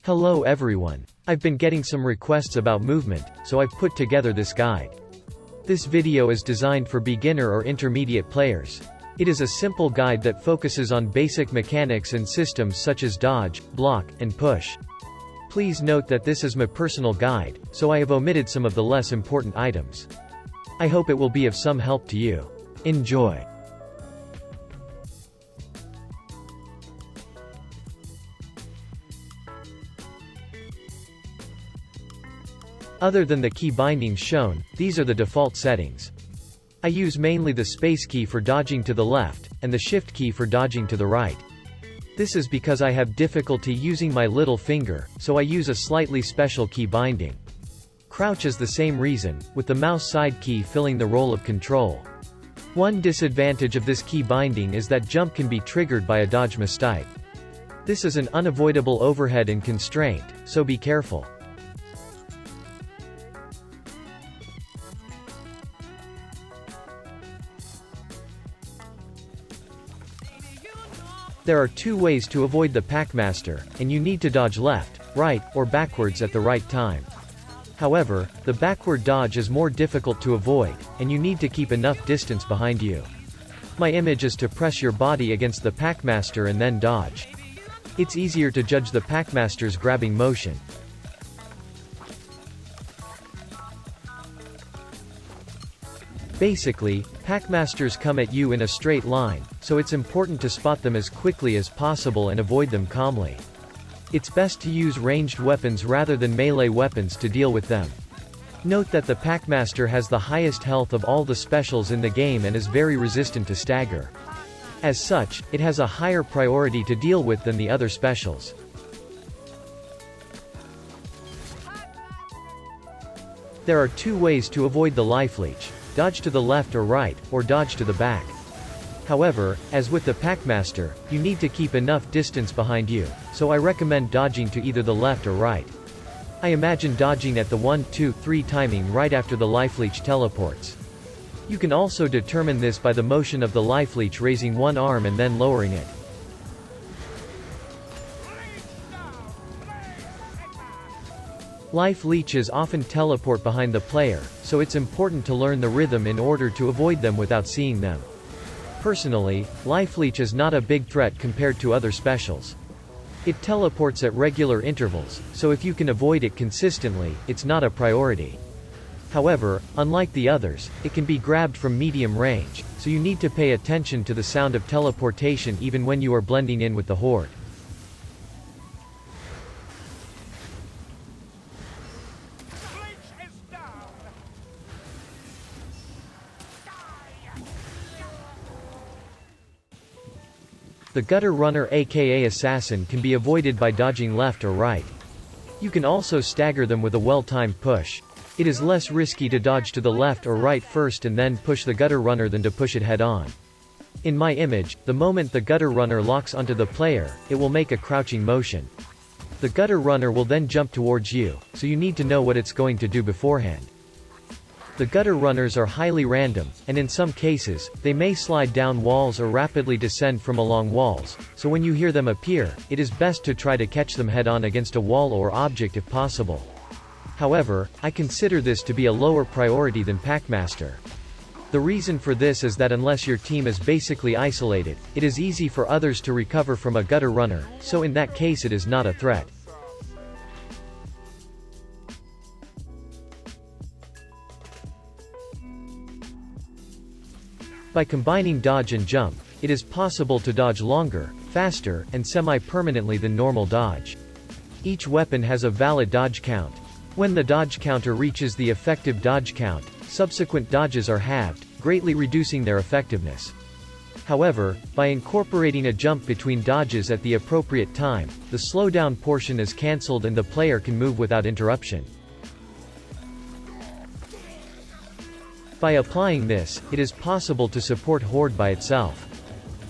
Hello everyone. I've been getting some requests about movement, so I've put together this guide. This video is designed for beginner or intermediate players. It is a simple guide that focuses on basic mechanics and systems such as dodge, block, and push. Please note that this is my personal guide, so I have omitted some of the less important items. I hope it will be of some help to you. Enjoy. Other than the key bindings shown, these are the default settings. I use mainly the space key for dodging to the left, and the shift key for dodging to the right. This is because I have difficulty using my little finger, so I use a slightly special key binding. Crouch is the same reason, with the mouse side key filling the role of control. One disadvantage of this key binding is that jump can be triggered by a dodge mistake. This is an unavoidable overhead and constraint, so be careful. There are two ways to avoid the Packmaster, and you need to dodge left, right, or backwards at the right time. However, the backward dodge is more difficult to avoid, and you need to keep enough distance behind you. My image is to press your body against the Packmaster and then dodge. It's easier to judge the Packmaster's grabbing motion. Basically, Packmasters come at you in a straight line, so it's important to spot them as quickly as possible and avoid them calmly. It's best to use ranged weapons rather than melee weapons to deal with them. Note that the Packmaster has the highest health of all the specials in the game and is very resistant to stagger. As such, it has a higher priority to deal with than the other specials. There are two ways to avoid the life leech. Dodge to the left or right, or dodge to the back. However, as with the Packmaster, you need to keep enough distance behind you, so I recommend dodging to either the left or right. I imagine dodging at the 1, 2, 3 timing right after the life leech teleports. You can also determine this by the motion of the life leech raising one arm and then lowering it. Life leeches often teleport behind the player, so it's important to learn the rhythm in order to avoid them without seeing them. Personally, life leech is not a big threat compared to other specials. It teleports at regular intervals, so if you can avoid it consistently, it's not a priority. However, unlike the others, it can be grabbed from medium range, so you need to pay attention to the sound of teleportation even when you are blending in with the horde. The gutter runner aka assassin can be avoided by dodging left or right. You can also stagger them with a well-timed push. It is less risky to dodge to the left or right first and then push the gutter runner than to push it head-on. In my image, the moment the gutter runner locks onto the player, it will make a crouching motion. The gutter runner will then jump towards you, so you need to know what it's going to do beforehand. The gutter runners are highly random, and in some cases, they may slide down walls or rapidly descend from along walls, so when you hear them appear, it is best to try to catch them head-on against a wall or object if possible. However, I consider this to be a lower priority than Packmaster. The reason for this is that unless your team is basically isolated, it is easy for others to recover from a gutter runner, so in that case it is not a threat. By combining dodge and jump, it is possible to dodge longer, faster, and semi-permanently than normal dodge. Each weapon has a valid dodge count. When the dodge counter reaches the effective dodge count, subsequent dodges are halved, greatly reducing their effectiveness. However, by incorporating a jump between dodges at the appropriate time, the slowdown portion is cancelled and the player can move without interruption. By applying this, it is possible to support Horde by itself.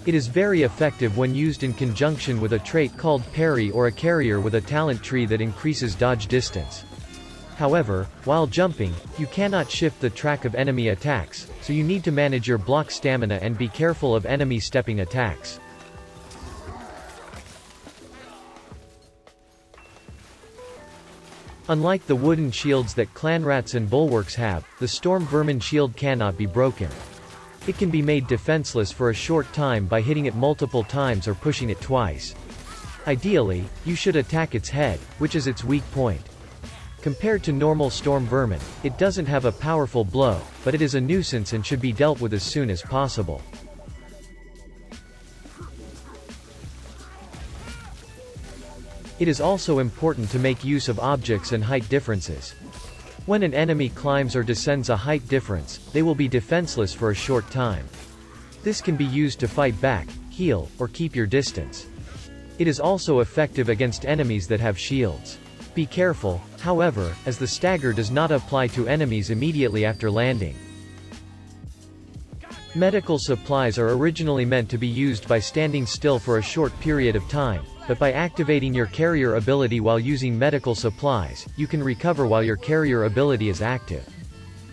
It is very effective when used in conjunction with a trait called Parry or a carrier with a talent tree that increases dodge distance. However, while jumping, you cannot shift the track of enemy attacks, so you need to manage your block stamina and be careful of enemy stepping attacks. Unlike the wooden shields that clan rats and bulwarks have, the storm vermin shield cannot be broken. It can be made defenseless for a short time by hitting it multiple times or pushing it twice. Ideally, you should attack its head, which is its weak point. Compared to normal storm vermin, it doesn't have a powerful blow, but it is a nuisance and should be dealt with as soon as possible. It is also important to make use of objects and height differences. When an enemy climbs or descends a height difference, they will be defenseless for a short time. This can be used to fight back, heal, or keep your distance. It is also effective against enemies that have shields. Be careful, however, as the stagger does not apply to enemies immediately after landing. Medical supplies are originally meant to be used by standing still for a short period of time, but by activating your carrier ability while using medical supplies, you can recover while your carrier ability is active.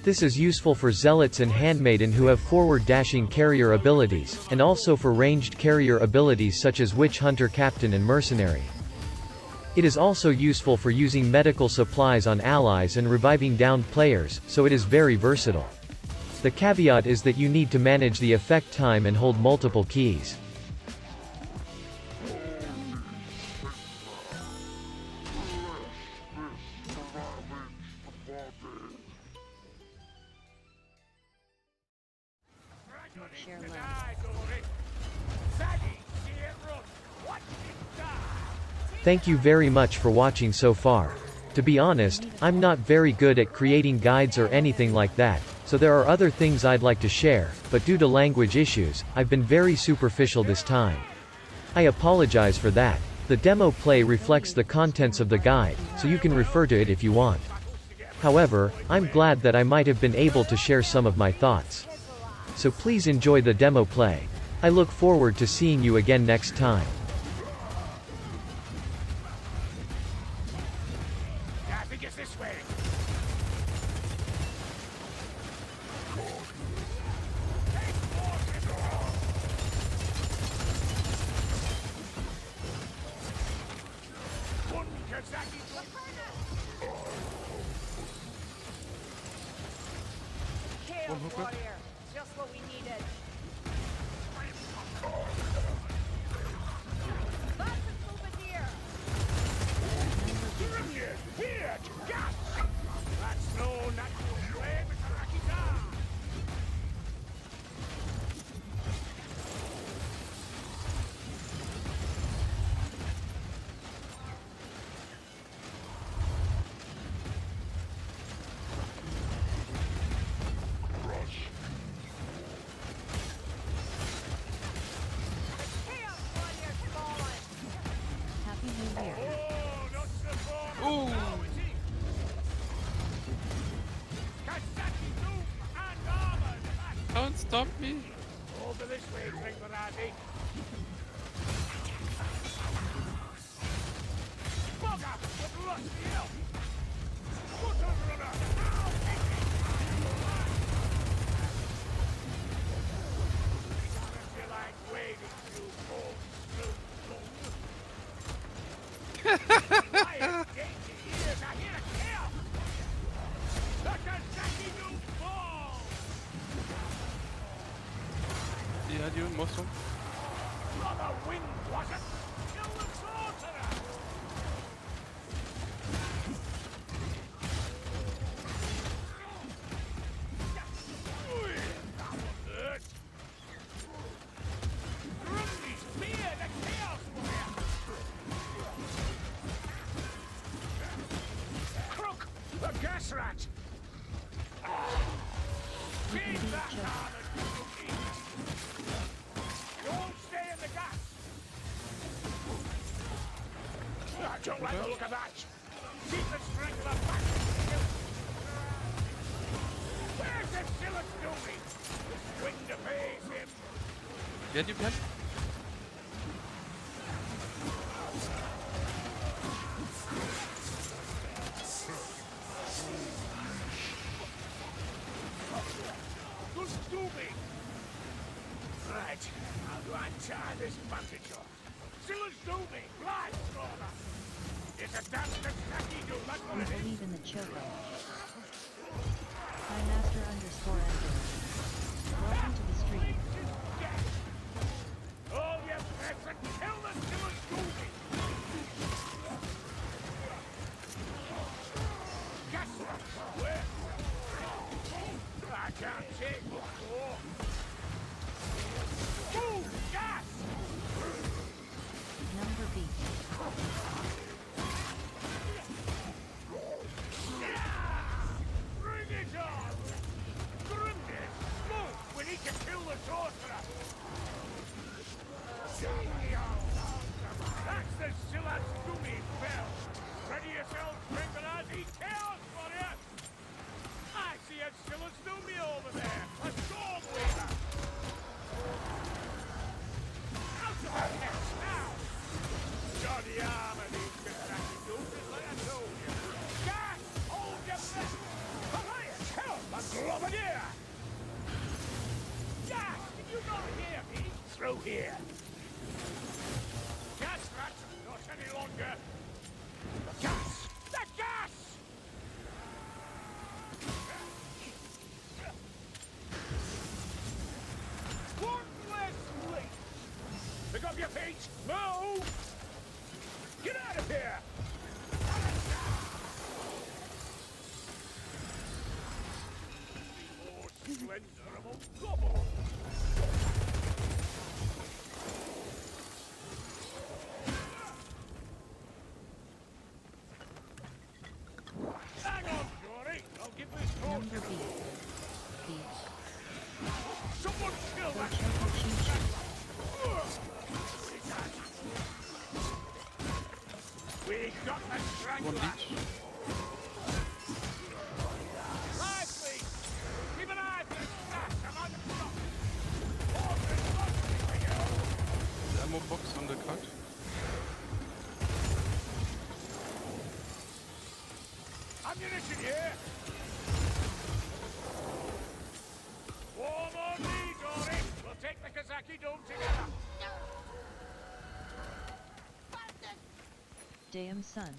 This is useful for zealots and handmaiden who have forward dashing carrier abilities, and also for ranged carrier abilities such as witch hunter captain and mercenary. It is also useful for using medical supplies on allies and reviving downed players, so it is very versatile. The caveat is that you need to manage the effect time and hold multiple keys. Thank you very much for watching so far. To be honest, I'm not very good at creating guides or anything like that, so there are other things I'd like to share, but due to language issues, I've been very superficial this time. I apologize for that. The demo play reflects the contents of the guide, so you can refer to it if you want. However, I'm glad that I might have been able to share some of my thoughts. So please enjoy the demo play. I look forward to seeing you again next time. This way. Warrior, just what we needed. Lots of movement here. That's no natural way, Mr. Rakita! Chaos Warrior fallen. Happy New Year. Oh, not so far! Ooh. Now is he? Kasaki Doom and armor! Don't stop me. Over this way, Ringvaradi. Bugger! We've lost the elf! Foot on runner! Ow! I feel like wading through cold, Quiet, dainty ears! I hear a kill! The Kasaki Doom falls! Yeah, you muscle. Brother wind, was it? Kill the sorcerer! Ui, that one hurt. Grundy spear, the chaos warrior! Crook, the gas rat! Keep that armored cookie! Don't stay in the gas! I don't like the look of that! Keep the strength of the back! Where's the Silas doing? The wind obeys him! Yeah, you can. Good Scooby! Right, I'll go and tie this bandage off. Silas Dooming, blind, Stroller! It's a damn Kazaki dude, that's what We it is. believe in the Choco. Hi Master _ Ender. Welcome to the stream. All your threats and kill the Silver Scooby! Gas! Where? I can't take more. Move! Gas! Number B. Bring it on! Grimness! Move! We need to kill the sorcerer! That's the Silas Gumi bell! Ready yourselves, Flamingosis! Chaos for you! I see a Silas Gumi over there! A storm weaver! Out of the nest now! Johnny arm of these Kazaki dudes is like I told you! Gas! Hold your breath! Elias, help! A grenadier! Gas! Can you not hear me? Through here! Gas, rat! Not any longer! The gas! The gas! One less leak! Pick up your feet! Move! Get out of here! More slender of a gobble! Hang on, Johnny! I'll give this horse Number B. B. someone kill Go that! Choco Choo Choo. We got the One strangler! leech. Lively! Keep an eye for the stash! I'm on the top! Horses mostly for you! The ammo box on the cart. Ammunition here! Warm on me, Dory! We'll take the Kazaki dome together! Damn son.